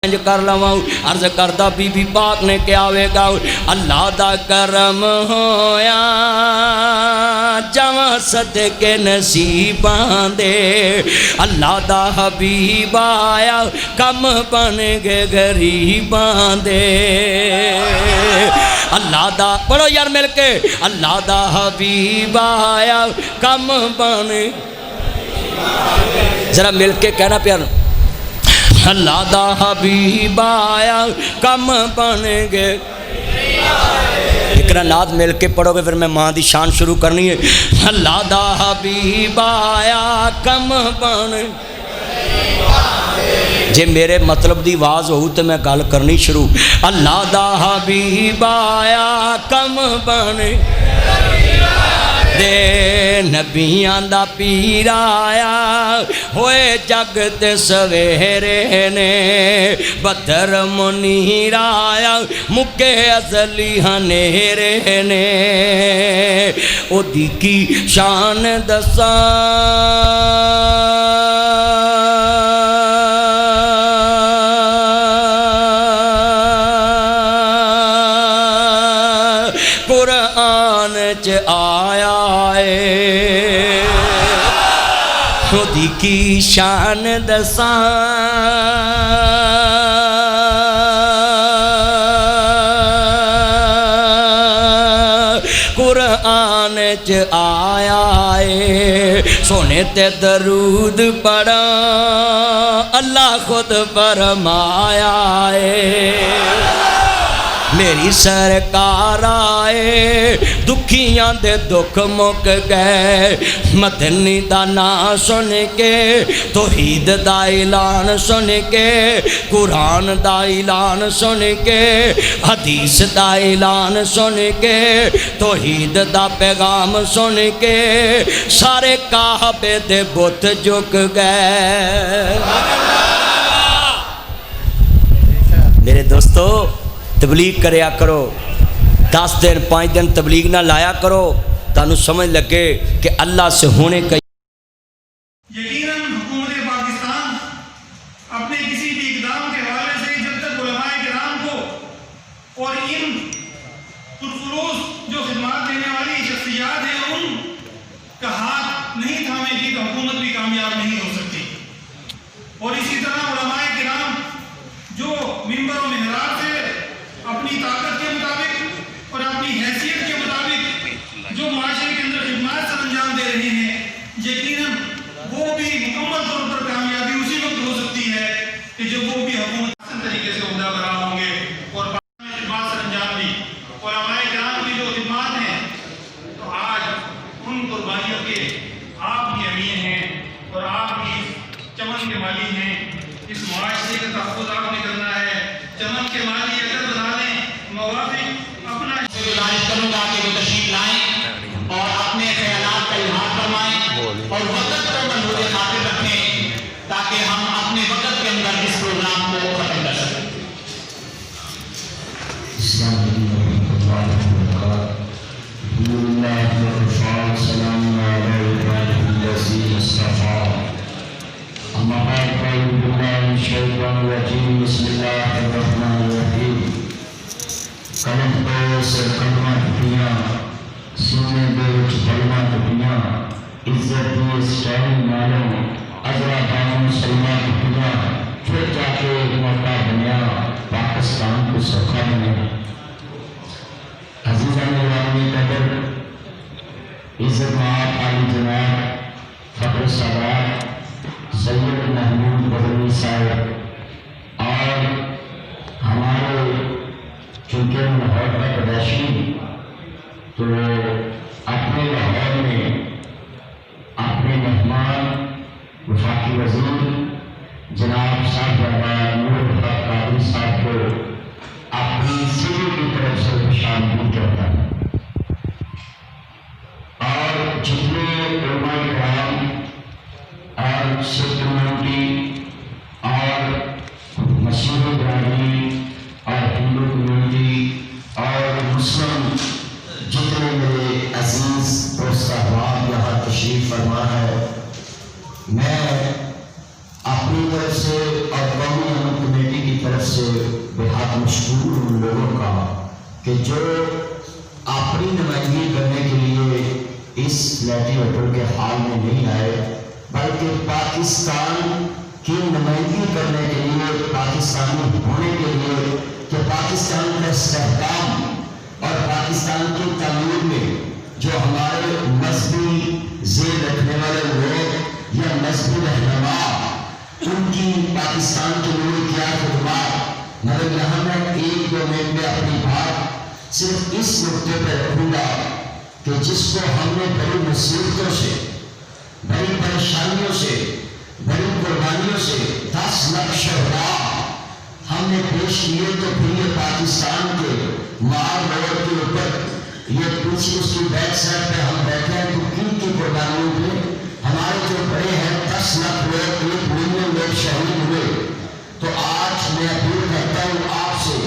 کر لواں عرض کردہ بی بی پاک نے کیا ہوئے گا اللہ دا کرم ہویا جواں صدقے نصیباں دے اللہ دا حبیب آیا کم بن گئے غریباں دے اللہ دا پڑھو یار مل کے اللہ دا حبیب آیا کم بن ذرا مل کے کہنا پیار اللہ دا حبیب آیا کم بن گئے ایک نعت مل کے پڑھو گے پھر میں ماں دی شان شروع کرنی ہے اللہ دا حبیب آیا کم بن جے میرے مطلب دی آواز ہو تو میں گل کرنی شروع اللہ دا حبیب آیا کم بن دے نبیاں دا پیر آیا ہوئے جگ تے سویرے نے بدر منیر آیا مکے ازلی ہنیرے نے او دی کی شان دساں قرآن چ آیا ہے خودی کی شان دساں قرآن چ آیا ہے سونے تے درود پڑھا اللہ خود فرمایا ہے میری سرکار آئے دکھیاں دے دکھ مک گئے مدنی دا نام سن کے توحید دا اعلان سن کے قرآن دا اعلان سن کے حدیث دا اعلان سن کے توحید دا پیغام سن کے سارے کعبے دے بت جھک گئے میرے دوستو تبلیغ کریا کرو 10 دن 5 دن تبلیغ نہ لایا کرو تانوں سمجھ لگے کہ اللہ سے ہونے کا یقیناً حکومت پاکستان اپنے کسی بھی اقدام کے حوالے سے جب تک علماء کرام کو اور ان پرخلوص جو خدمات دینے والی شخصیات ہیں ان کا ہاتھ نہیں تھامے گی تو حکومت بھی کامیاب نہیں ہو سکتی اور اسی طرح علماء کرام جو منبر و محراب سے اپنی طاقت کے مطابق اور اپنی حیثیت کے مطابق جو معاشرے کے اندر خدمات سر انجام دے رہے ہیں یقیناً وہ بھی مکمل طور پر کامیابی اسی وقت ہو سکتی ہے کہ جب وہ بھی حکومت احسن طریقے سے عمدہ برآ ہوں گے اور خدمات سر انجام دی علماء کرام کی جو خدمات ہیں تو آج ان قربانیوں کے آپ کی امین ہیں اور آپ کی چمن کے مالی ہیں اس معاشرے کا تحفظ آپ نے کرنا ہے چمن کے مالی اگر بنا دیں موافق اپنا گزارش کروں گا کہ وہ تشریف لائیں اور اپنے خیالات کا اظہار فرمائیں اور وقت کو منظور خاطر رکھیں تاکہ ہم اپنے وقت کے اندر اس پروگرام کو ختم کر سکیں السلام علیکم ورحمۃ اللہ وبرکاتہ سلام علیکم مصطفیٰ اما بعد فاعوذ باللہ من الشیطان الرجیم بسم اللہ الرحمن الرحیم قلم تو سر کلمہ ٹوٹیاں سینے دے وچ کلمہ ٹوٹیاں عزت دی سٹائل نالوں عذرا دامن مسلمہ ٹوٹیاں پھر جا کے موقع بنیا پاکستان کو سوکھا بنیا عزیزان نظامی قدر عزت مآب عالی جناب فخر سادات سید محمود بدوی صاحب اور ہمارے چونکہ لاہور کا پیدائشی تو اپنے لاہور میں اپنے مہمان وفاقی وزیر جناب صاحب نور الحق قادری صاحب کو اپنی سٹی کی طرف سے خوشامدید کرتا ہے اور جتنے علماء کرام اور سکھ کمیونٹی اور مشکور ان لوگوں کا کہ جو اپنی نمائندگی کرنے کے لیے اس لیٹی ہوٹل کے حال میں نہیں آئے، بلکہ پاکستان کی نمائندگی کرنے کے لیے، پاکستانی ہونے کے لیے، کہ پاکستان کا استحکام اور پاکستان کی تعمیر میں جو ہمارے مذہبی ذیل رکھنے والے لوگ یا مذہبی رہنما، ان کی پاکستان کے لیے کیا خدمات، مگر یہاں میں ایک دو منٹ میں اپنی بات صرف اس نقطے پہ رکھوں گا کہ جس کو ہم نے بڑی مصیبتوں سے، بڑی پریشانیوں سے، بڑی قربانیوں سے 10 لاکھ شہداء ہم نے پیش کیے، تو پھر یہ پاکستان کے مار روڈ کے اوپر یہ پیچھے اس کی بیک سائڈ پہ ہم بیٹھے ہیں، تو کن کی قربانیوں پہ ہمارے جو بڑے ہیں 10 لاکھ لوگ، 1 ملین لوگ شہید ہوئے۔ تو آج میں اپیل کرتا ہوں آپ سے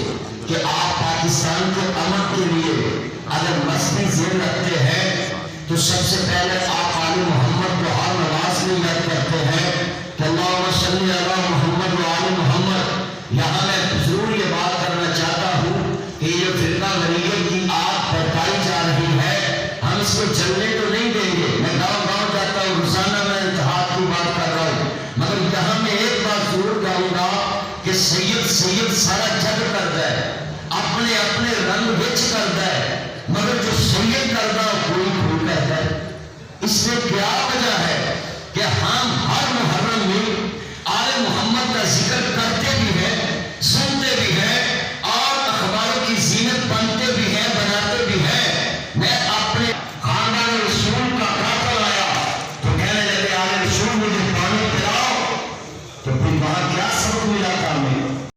کہ آپ پاکستان کے امن کے لیے اگر مذہبی ذہن رکھتے ہیں تو سب سے پہلے آپ آل محمد کو ہر نماز میں یاد کرتے ہیں کہ اللہم صلی علی محمد و آل محمد۔ یہاں میں ضرور یہ بات کرنا چاہتا ہوں کہ یہ فرقہ واریت کی آگ بھڑکائی جا رہی ہے، ہم اس کو جلنے تو نہیں دیں گے۔ میں گاؤں گاؤں جاتا ہوں، روزانہ میں اتحاد کی بات کر رہا ہوں، مگر یہاں میں ایک بات ضرور کہوں گا کہ سید سید سارا جگ کرتا ہے، اپنے اپنے رنگ وچ کرتا ہے، مگر جو سید کرتا ہے کوئی بھول رہتا ہے۔ اس میں کیا وجہ ہے کہ ہم ہر محرم میں آل محمد کا ذکر کرتے بھی ہیں، سنتے بھی ہیں، اور اخباروں کی زینت بنتے بھی ہیں، بناتے بھی ہیں۔ میں اپنے خاندان رسول کا قاتل آیا تو کہنے لگے آل رسول مجھے پانی پلاؤ، تو پھر وہاں کیا سبق ملا تھا ہمیں؟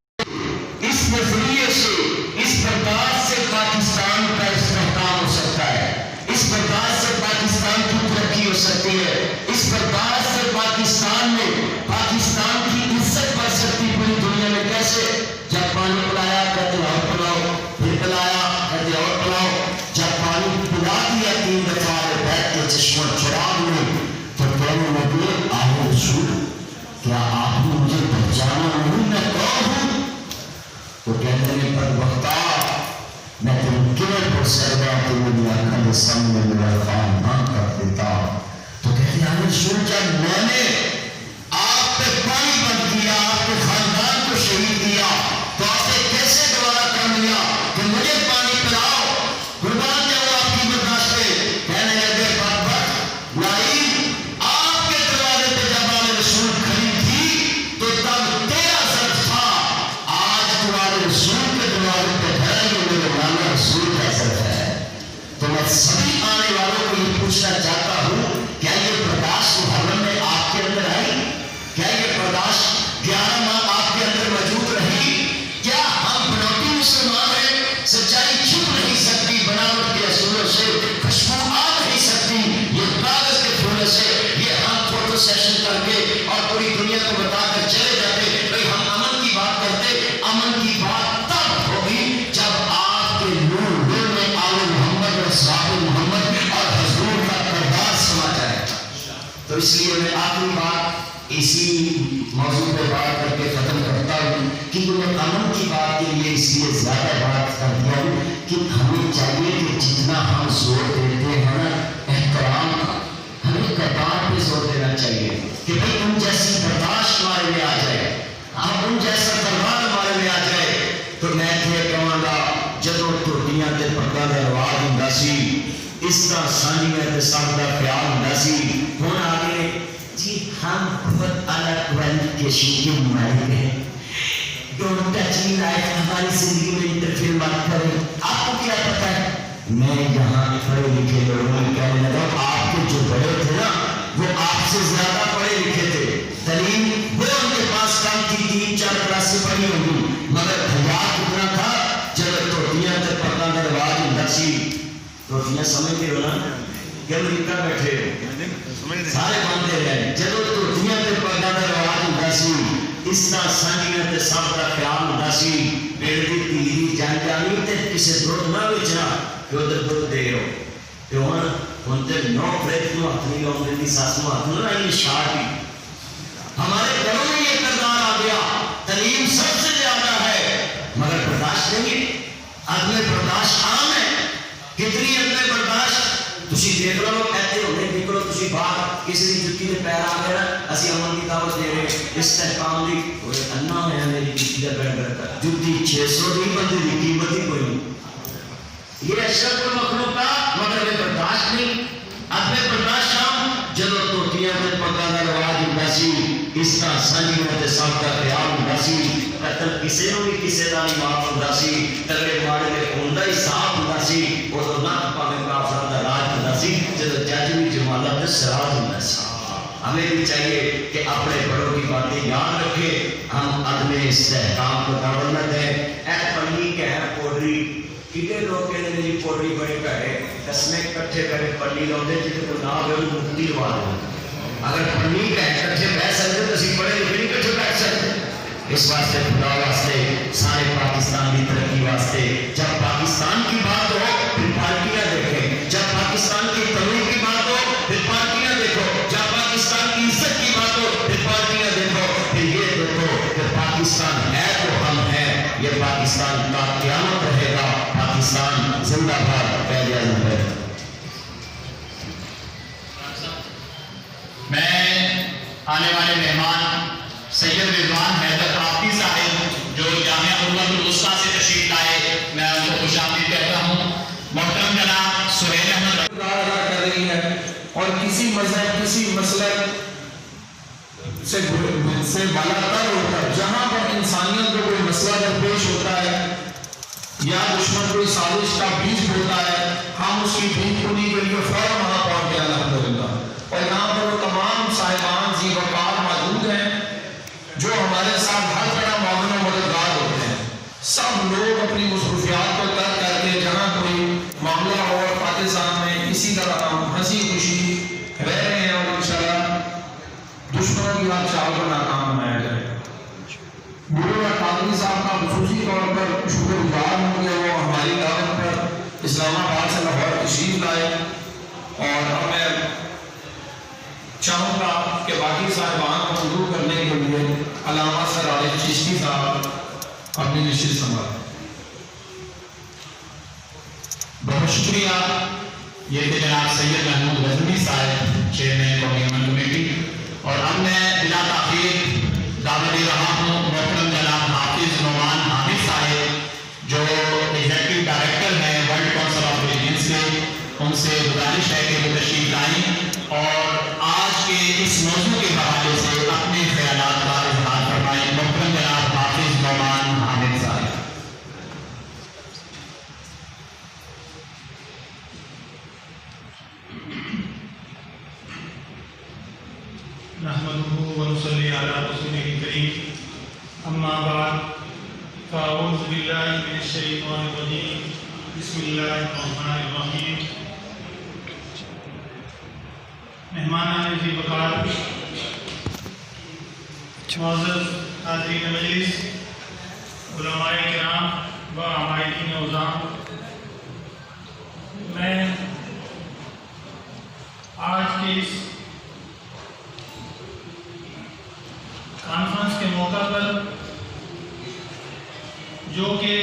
اس نظریے سے، اس برداشت سے پاکستان کا استحکام ہو سکتا ہے، اس برداشت سے پاکستان کی ترقی ہو سکتی ہے، اس برداشت سے پاکستان میں پاکستان کی عزت بڑھ سکتی پوری دنیا میں۔ کیسے؟ جب پانی پلایا کہتے اور پلاؤ، پھر پلایا کہتے اور پلاؤ، جب پانی پلا دیا 3 دفعہ بیٹھ کے چشمہ چراغ میں، تو کہنے لگے آل رسول کیا آپ نے مجھے پہچانا نہیں، میں کون ہوں؟ تو کہتے ہیں پر وقتا میں تم کیوں پر سردا تو میری آنکھوں کے سامنے میرا خان نہ کر دیتا۔ تو کہتے ہیں آل رسول جب میں نے آپ پہ پانی بند کیا، آپ کے خاندان کو شہید کیا، تو آپ نے کیسے دوبارہ کر لیا کہ مجھے پانی پلاؤ؟ قربان جاؤ آپ کی برداشت پہ۔ کہنے لگے بدبخت لعین، آپ کے دروازے پہ جب آل رسول کھڑی تھی تو تب تیرا ضرب تھا، آج تمہارے رسول کے دروازے پہ کھڑا ہے، میرے مولا رسول کا ضرب ہے۔ تو میں سبھی آنے والوں کو یہ پوچھنا چاہتا ہوں، کیا یہ برداشت محرم میں آپ کے اندر آئی؟ کیا یہ برداشت 11 ماہ آپ کے اندر موجود رہی؟ کیا ہم بناوٹی مسلمان ہیں؟ سچائی چھپ نہیں سکتی بناوٹ کے اصولوں سے، خوشبو آ نہیں سکتی یہ کاغذ کے پھولوں سے۔ یہ ہم فوٹو سیشن کر کے اور پوری دنیا کو بتا کر چلے جاتے بھئی ہم امن کی بات کرتے۔ امن کی بات تب ہوگی جب آپ کے نور میں آل محمد اور صحابہ محمد اور حضور کا کردار سما جائے۔ تو اس لیے میں آخری بات اسی موضوع پہ بات کر کے ختم کرتا ہوں کہ میں امن کی بات کے لیے اس لیے زیادہ بات کر دیا ہوں کہ ہمیں چاہیے کہ جتنا ہم زور دیتے ہیں نا احترام کا، ہمیں کردار پہ زور دینا چاہیے کہ بھئی ان جیسی برداشت ہمارے میں آ جائے، ہم ان جیسا کردار ہمارے میں آ جائے۔ تو میں یہ کہوں گا جدوں ٹوٹیاں تے پگاں دا رواج ہوندا سی، اس طرح سانجیاں تے سب دا خیال ہوندا سی، ہن آگے جی ہم بہت اعلیٰ کوالفیکیشن کے مالک ہیں، ڈونٹ ٹچ می لائف، ہماری زندگی میں انٹرفیئر مت کریں۔ آپ کو کیا پتا ہے؟ میں یہاں پڑھے لکھے لوگوں میں کہنے لگا آپ کے جو بڑے تھے نا وہ آپ سے زیادہ پڑھے لکھے تھے، تعلیم وہ ان کے پاس کم تھی، 3-4 کلاسیں پڑھی ہوگی، مگر حیا کتنا تھا؟ جب ٹوٹیاں تے پگاں دا رواج ہوندا سی، ٹوٹیاں سمجھتے ہو نا کہ امریکہ بیٹھے سارے باندھے رہے، جدوں ٹوٹیاں تے پگاں دا رواج ہوندا سی، اس طرح سانجیاں تے سب دا خیال ہوندا سی، پیڑ دی تیری جان جانی تے کسے دودھ نہ بیچنا کہ ادھر دودھ دے ہو۔ کہ ہن تے 9 فریج نو ہاتھ نہیں لاؤں دی ساس نو ہاتھ نہ لائی شاٹ ہی۔ ہمارے گھروں میں یہ کردار آ گیا، تعلیم سب سے زیادہ ہے مگر برداشت عدم برداشت عام ہے. کتنی عدم برداشت تسی دیکھ لو. ایسے ہونے نکلو تسی باہر کسی کی جتی کے پیر آ گیا اسی امن کی دعوت دے رہے استحکام دی اور انا ہے میری جتی کا پیر کرتا جتی 600 دی بندے دی قیمت ہی کوئی نہیں. یہ اشرف المخلوقات مگر یہ برداشت نہیں. عدم برداشت شام جدو توٹیاں میں پکا دا رواج ہوتا سی اس طرح سنجیوں تے سب کا خیال ہوتا سی قتل کسی نو بھی کسی دا نہیں معاف ہوتا سی تگڑے ماڑے میں خون دا حساب ہوتا سی اور تو نہ پاوے کافر دا راج ہوتا سی جدو جج بھی جمالت تے سراج ہوتا سی. ہمیں بھی چاہیے کہ اپنے بڑوں کی باتیں یاد رکھیں. ہم عدم استحکام کو دعوت نہ دیں. اے پنی کہہ پوڈری کتنے لوگ کہتے ہیں جی پوڈری بڑی پیڑے قسمیں کٹھے کرے پنی لاؤ جی کو نہ ہوئے وہ مکتی لوا دیں. اگر پنی کہہ کٹھے بہ سکتے تو اسی پڑھے لکھے نہیں کٹھے بیٹھ سکتے. اس واسطے خدا واسطے سارے پاکستان کی ترقی واسطے جب پاکستان کی بات ہو پھر پارٹیاں دیکھیں. جب پاکستان کی ترقی کی بات ہو پھر پارٹیاں دیکھو. جب پاکستان کی عزت کی بات ہو پھر پارٹیاں دیکھو. پھر یہ دیکھو کہ پاکستان ہے تو ہم ہیں. یہ پاکستان کا قیامت رہے گا. پاکستان زندہ باد. پہلے اعظم ہے. میں آنے والے مہمان سید رضوان حیدر آفتی صاحب جو جامعہ عروۃ الوسطیٰ سے تشریف لائے میں ان کو خوش آمدید کہتا ہوں. محترم جناب سہیل احمد ادا کر رہی ہے اور کسی مذہب کسی مسلک سے بالا تر ہوتا ہے. جہاں پر انسانیت کو کوئی مسئلہ درپیش ہوتا ہے یا دشمن کوئی سازش کا بیج ہوتا ہے ہم اس کی بیج کنی کے لیے فوراً وہاں پہنچ گئے الحمدللہ. اور یہاں پر وہ تمام صاحبان ذی وقار موجود ہیں جو ہمارے ساتھ ہر طرح معاون و مددگار ہوتے ہیں. سب لوگ اپنی مصروفیات کو ترک کر کے جہاں کوئی معاملہ ہو اور پاکستان میں اسی طرح ہم ہنسی خوشی رہ رہے ہیں اور انشاءاللہ دشمنوں کی ہر چال کو ناکام بنایا جائے. مرور قادری صاحب کا خصوصی طور پر شکر گزار ہوں کہ وہ ہماری دعوت پر اسلام آباد سے لاہور تشریف لائے. اور اب میں چاہوں گا کہ باقی صاحبان کو شروع کرنے کے لیے علامہ سر عارف چشتی صاحب اپنی نشست سنبھالیں. بہت شکریہ. یہ تھے جناب سید محمود غزنوی صاحب چیئرمین قومی امن کمیٹی. اور اب میں بلا تاخیر دعوت دے رہا ہوں محترم جناب حافظ نعمان حامد صاحب جو ایگزیکٹو ڈائریکٹر ہیں ورلڈ کونسل آف ریلیجنس کے. ان سے گزارش ہے کہ وہ تشریف لائیں اور آج کے اس موضوع کے حوالے سے اپنے خیالات کا اظہار فرمائیں. محترم جناب حافظ نعمان حامد صاحب. نحمده ونصلي على رسوله الكريم. أما بعد فأعوذ بالله من الشيطان الرجيم. بسم الله الرحمن الرحيم. مہمان ذی وقار معزز حاضرین مجلس علماء کرام و عمائدین عظام، میں آج کے اس کانفرنس کے موقع پر جو کہ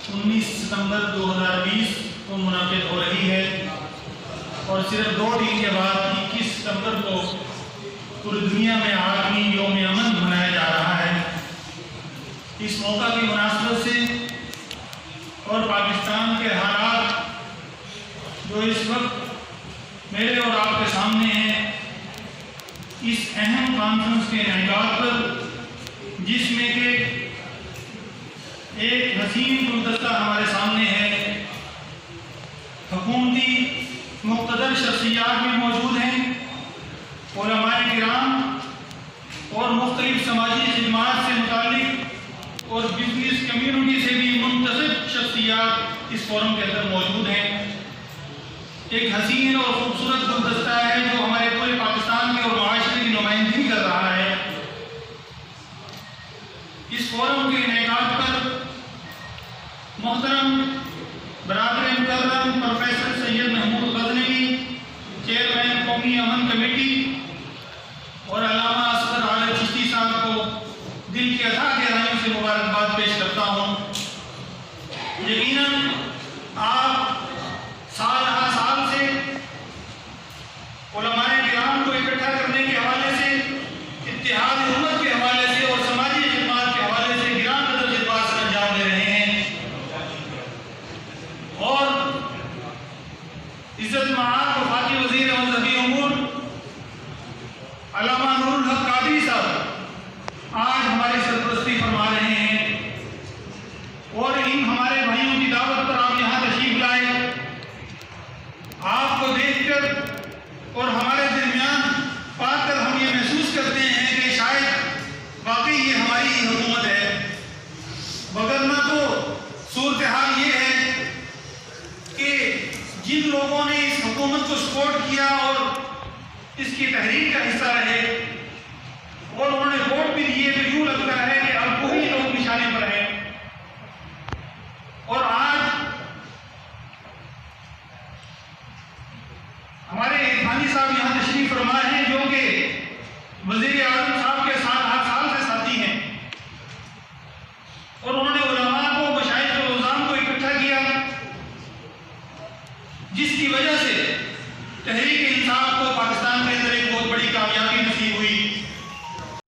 19 ستمبر 2020 کو منعقد ہو رہی ہے اور صرف 2 دن کے بعد 21 ستمبر کو پوری دنیا میں عالمی یوم امن منایا جا رہا ہے، اس موقع کی مناسبت سے اور پاکستان کے حالات جو اس وقت میرے اور آپ کے سامنے ہیں، اس اہم کانفرنس کے انعقاد پر جس میں کہ ایک حسین گلدستہ ہمارے سامنے ہے، حکومتی مقتدر شخصیات بھی موجود ہیں، علماء کرام اور مختلف سماجی خدمات سے متعلق اور بزنس کمیونٹی سے بھی منتخب شخصیات اس فورم کے اندر موجود ہیں. ایک حسین اور خوبصورت گلدستہ ہے جو ہمارے پورے پاکستان کے اور معاشرے کی نمائندگی کر رہا ہے. اس فورم کے انعقاد پر محترم برادر مکرم پروفیسر سید محمود غزنوی چیئرمین قومی امن کمیٹی اور علامہ اصغر عارف چشتی صاحب کو دل کی اتھا گہرائیوں سے مبارکباد پیش کرتا ہوں. یقیناً آپ سال ہر سال سے علماء کرام کو اکٹھا کرنے کے حوالے سے، اتحاد امت کے حوالے سے اور سماجی خدمات کے حوالے سے گران قدر خدمات سے انجام دے رہے ہیں، اور عزت معاد وفاقی وزیر مذہبی امور علامہ نور الحق قادری صاحب آج ہماری سرپرستی فرما رہے ہیں، اور ان ہمارے بھائیوں کی دعوت پر آپ یہاں تشریف لائے۔ آپ کو دیکھ کر اور ہمارے درمیان پا کر ہم یہ محسوس کرتے ہیں کہ شاید واقعی یہ ہماری ہی حکومت ہے، وگرنہ تو صورتحال یہ ہے کہ جن لوگوں نے اس حکومت کو سپورٹ کیا اور اس کی تحریک کا حصہ رہے اور انہوں نے ووٹ بھی دیے، تو یوں لگتا ہے کہ اب وہی لوگ نشانے پر ہیں، اور آج ہمارے خانی صاحب یہاں تشریف فرما ہیں جو کہ وزیر اعظم صاحب کے ساتھ ہر سال سے ساتھی ہیں، اور انہوں نے علماء کو، مشائخ و عظام کو اکٹھا کیا، جس کی وجہ سے تحریک